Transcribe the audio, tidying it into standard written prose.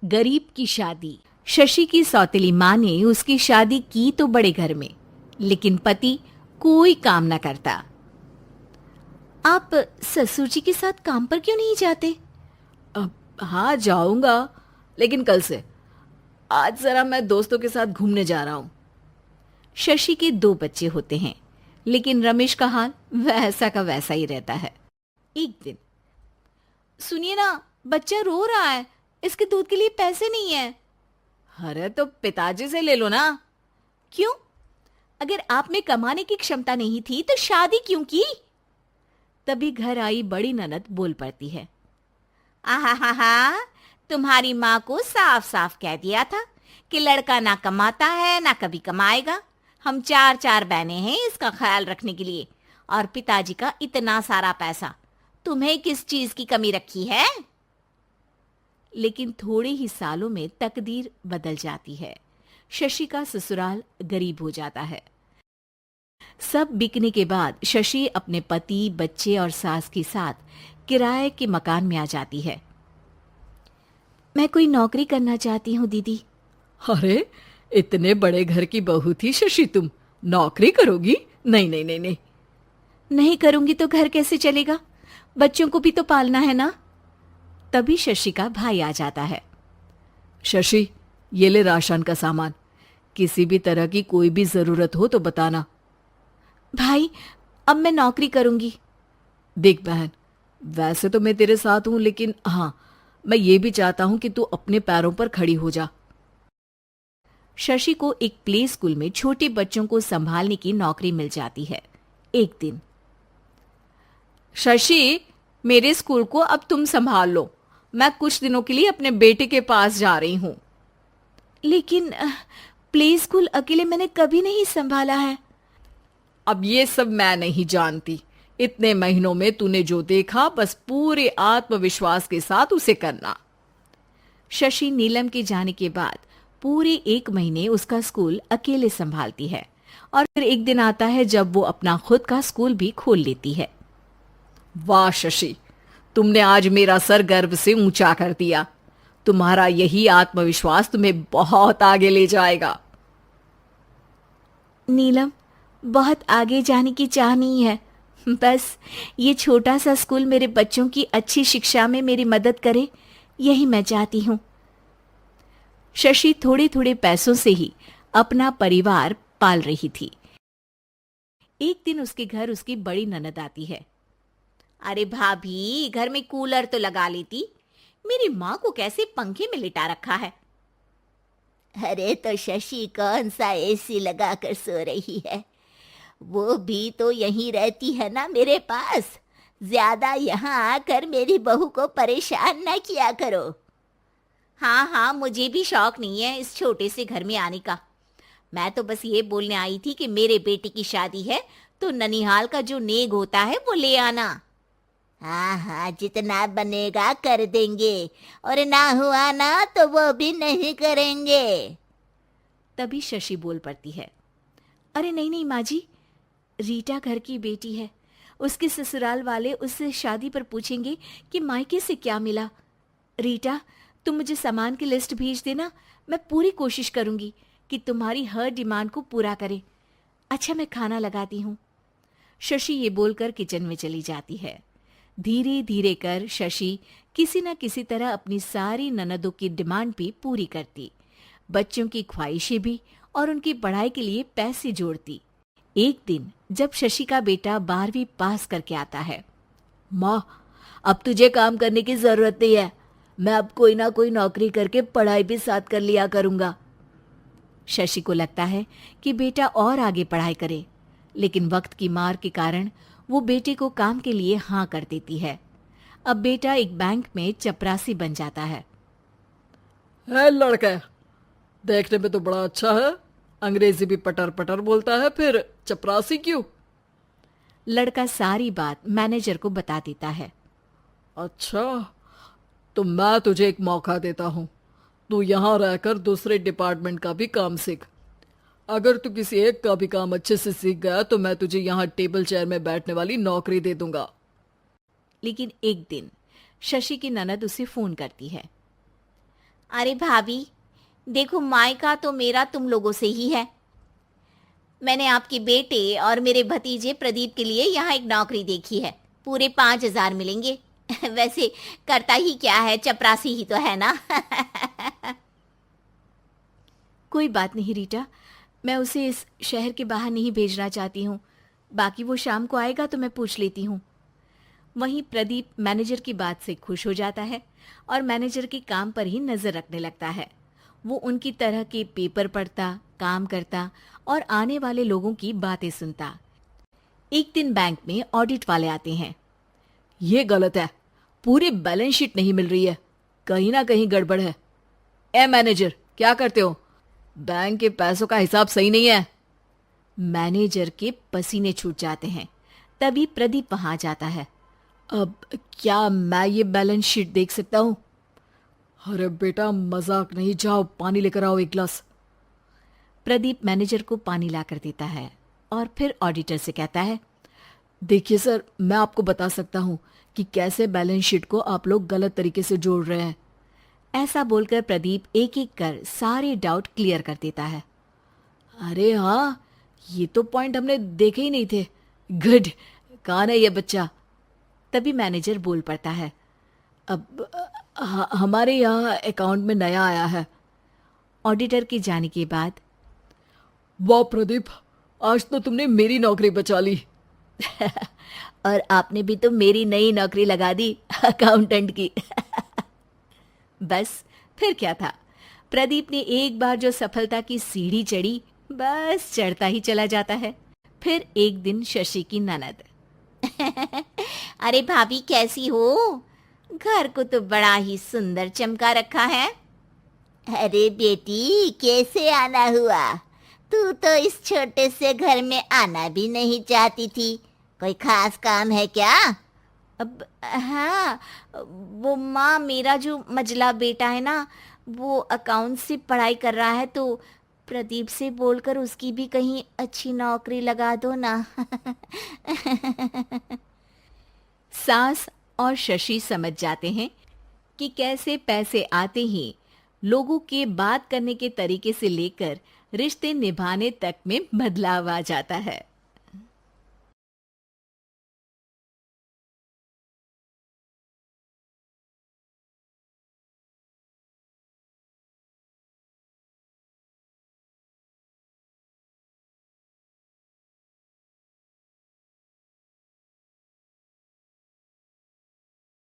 गरीब की शादी। शशि की सौतेली माँ ने उसकी शादी की तो बड़े घर में, लेकिन पति कोई काम न करता। आप ससुर जी के साथ काम पर क्यों नहीं जाते? हाँ जाऊंगा, लेकिन कल से। आज जरा मैं दोस्तों के साथ घूमने जा रहा हूँ। शशि के दो बच्चे होते हैं, लेकिन रमेश का हाल वैसा का वैसा ही रहता है। एक दिन, सुनिए ना, बच्चा रो रहा है, इसके दूध के लिए पैसे नहीं है। अरे तो पिताजी से ले लो ना। क्यों? अगर आप में कमाने की क्षमता नहीं थी तो शादी क्यों की? तभी घर आई बड़ी ननद बोल पड़ती है। आहा हा हा, तुम्हारी माँ को साफ साफ कह दिया था कि लड़का ना कमाता है ना कभी कमाएगा। हम चार चार बहनें हैं इसका ख्याल रखने के लिए, और पिताजी का इतना सारा पैसा, तुम्हें किस चीज की कमी रखी है? लेकिन थोड़े ही सालों में तकदीर बदल जाती है। शशि का ससुराल गरीब हो जाता है। सब बिकने के बाद शशि अपने पति, बच्चे और सास के साथ किराए के मकान में आ जाती है। मैं कोई नौकरी करना चाहती हूँ दीदी। अरे इतने बड़े घर की बहू थी शशि, तुम नौकरी करोगी? नहीं नहीं नहीं नहीं। नहीं करूंगी तो घर कैसे चलेगा? बच्चों को भी तो पालना है ना। तभी शशि का भाई आ जाता है। शशि, ये ले राशन का सामान, किसी भी तरह की कोई भी जरूरत हो तो बताना। भाई, अब मैं नौकरी करूंगी। देख बहन, वैसे तो मैं तेरे साथ हूं, लेकिन हाँ, मैं ये भी चाहता हूं कि तू अपने पैरों पर खड़ी हो जा। शशि को एक प्ले स्कूल में छोटे बच्चों को संभालने की नौकरी मिल जाती है। एक दिन, शशि, मेरे स्कूल को अब तुम संभाल लो। मैं कुछ दिनों के लिए अपने बेटे के पास जा रही हूं। लेकिन प्ले स्कूल अकेले मैंने कभी नहीं संभाला है। अब ये सब मैं नहीं जानती। इतने महीनों में तूने जो देखा, बस पूरे आत्मविश्वास के साथ उसे करना। शशि नीलम के जाने के बाद पूरे 1 महीने उसका स्कूल अकेले संभालती है, और फिर एक दिन आता है जब वो अपना खुद का स्कूल भी खोल लेती है। वाह शशि, तुमने आज मेरा सर गर्व से ऊंचा कर दिया। तुम्हारा यही आत्मविश्वास तुम्हें बहुत आगे ले जाएगा। नीलम, बहुत आगे जाने की चाह नहीं है, बस ये छोटा सा स्कूल मेरे बच्चों की अच्छी शिक्षा में मेरी मदद करे, यही मैं चाहती हूँ। शशि थोड़े थोड़े पैसों से ही अपना परिवार पाल रही थी। एक दिन उसके घर उसकी बड़ी ननद आती है। अरे भाभी, घर में कूलर तो लगा लेती, मेरी माँ को कैसे पंखे में लिटा रखा है? अरे तो शशि कौन सा एसी लगा कर सो रही है? वो भी तो यहीं रहती है ना मेरे पास। ज्यादा यहाँ आकर मेरी बहू को परेशान न किया करो। हाँ हाँ, मुझे भी शौक नहीं है इस छोटे से घर में आने का। मैं तो बस ये बोलने आई थी कि मेरे बेटे की शादी है तो ननिहाल का जो नेग होता है वो ले आना। हाँ हाँ, जितना बनेगा कर देंगे, और ना हुआ ना तो वो भी नहीं करेंगे। तभी शशि बोल पड़ती है। अरे नहीं नहीं माँ जी, रीटा घर की बेटी है, उसके ससुराल वाले उससे शादी पर पूछेंगे कि मायके से क्या मिला। रीटा, तुम मुझे सामान की लिस्ट भेज देना, मैं पूरी कोशिश करूंगी कि तुम्हारी हर डिमांड को पूरा करे। अच्छा, मैं खाना लगाती हूँ। शशि ये बोलकर किचन में चली जाती है। धीरे धीरे कर शशि किसी न किसी तरह अपनी सारी ननदों की डिमांड भी पूरी करती, बच्चों की ख्वाहिशें भी, और उनकी पढ़ाई के लिए पैसे जोड़ती। एक दिन जब शशि का बेटा 12वीं पास करके आता है। माँ, अब तुझे काम करने की जरूरत नहीं है। मैं अब कोई ना कोई नौकरी करके पढ़ाई भी साथ कर लिया करूंगा। शशि को लगता है कि बेटा और आगे पढ़ाई करे, लेकिन वक्त की मार के कारण वो बेटे को काम के लिए हाँ कर देती है। अब बेटा एक बैंक में चपरासी बन जाता है। लड़का देखने में तो बड़ा अच्छा है, अंग्रेजी भी पटर पटर बोलता है, फिर चपरासी क्यों? लड़का सारी बात मैनेजर को बता देता है। अच्छा, तो मैं तुझे एक मौका देता हूँ। तू यहाँ रहकर दूसरे डिपार्टमेंट का भी काम सीख। अगर तू किसी एक का भी काम अच्छे से सीख गया तो मैं तुझे यहाँ टेबल चेयर में बैठने वाली नौकरी दे दूंगा। लेकिन एक दिन शशि की ननद उसे फोन करती है। अरे भाभी, देखो मायका तो मेरा तुम लोगों से ही है। मैंने आपके बेटे और मेरे भतीजे प्रदीप के लिए यहाँ एक नौकरी देखी है, पूरे 5,000 मिलेंगे। वैसे करता ही क्या है, चपरासी ही तो है ना। कोई बात नहीं रीटा, मैं उसे इस शहर के बाहर नहीं भेजना चाहती हूँ। बाकी वो शाम को आएगा तो मैं पूछ लेती हूँ। वहीं प्रदीप मैनेजर की बात से खुश हो जाता है और मैनेजर के काम पर ही नजर रखने लगता है। वो उनकी तरह के पेपर पढ़ता, काम करता और आने वाले लोगों की बातें सुनता। एक दिन बैंक में ऑडिट वाले आते हैं। ये गलत है, पूरी बैलेंस शीट नहीं मिल रही है, कहीं ना कहीं गड़बड़ है। ए मैनेजर, क्या करते हो? बैंक के पैसों का हिसाब सही नहीं है। मैनेजर के पसीने छूट जाते हैं। तभी प्रदीप वहां जाता है। अब क्या मैं ये बैलेंस शीट देख सकता हूँ? अरे बेटा मजाक नहीं, जाओ पानी लेकर आओ एक गिलास। प्रदीप मैनेजर को पानी लाकर देता है और फिर ऑडिटर से कहता है, देखिए सर, मैं आपको बता सकता हूँ कि कैसे बैलेंस शीट को आप लोग गलत तरीके से जोड़ रहे हैं। ऐसा बोलकर प्रदीप एक एक कर सारे डाउट क्लियर कर देता है। अरे हाँ, ये तो पॉइंट हमने देखे ही नहीं थे। गुड, कौन है ये बच्चा? तभी मैनेजर बोल पड़ता है, अब हमारे यहाँ अकाउंट में नया आया है। ऑडिटर के जाने के बाद, वाह प्रदीप, आज तो तुमने मेरी नौकरी बचा ली। और आपने भी तो मेरी नई नौकरी लगा दी, अकाउंटेंट की। बस फिर क्या था, प्रदीप ने एक बार जो सफलता की सीढ़ी चढ़ी, बस चढ़ता ही चला जाता है। फिर एक दिन शशि की ननद, अरे भाभी कैसी हो? घर को तो बड़ा ही सुंदर चमका रखा है। अरे बेटी, कैसे आना हुआ? तू तो इस छोटे से घर में आना भी नहीं चाहती थी, कोई खास काम है क्या? अब हाँ, वो माँ, मेरा जो मजला बेटा है ना, वो अकाउंट से पढ़ाई कर रहा है, तो प्रदीप से बोलकर उसकी भी कहीं अच्छी नौकरी लगा दो ना। सास और शशि समझ जाते हैं कि कैसे पैसे आते ही लोगों के बात करने के तरीके से लेकर रिश्ते निभाने तक में बदलाव आ जाता है।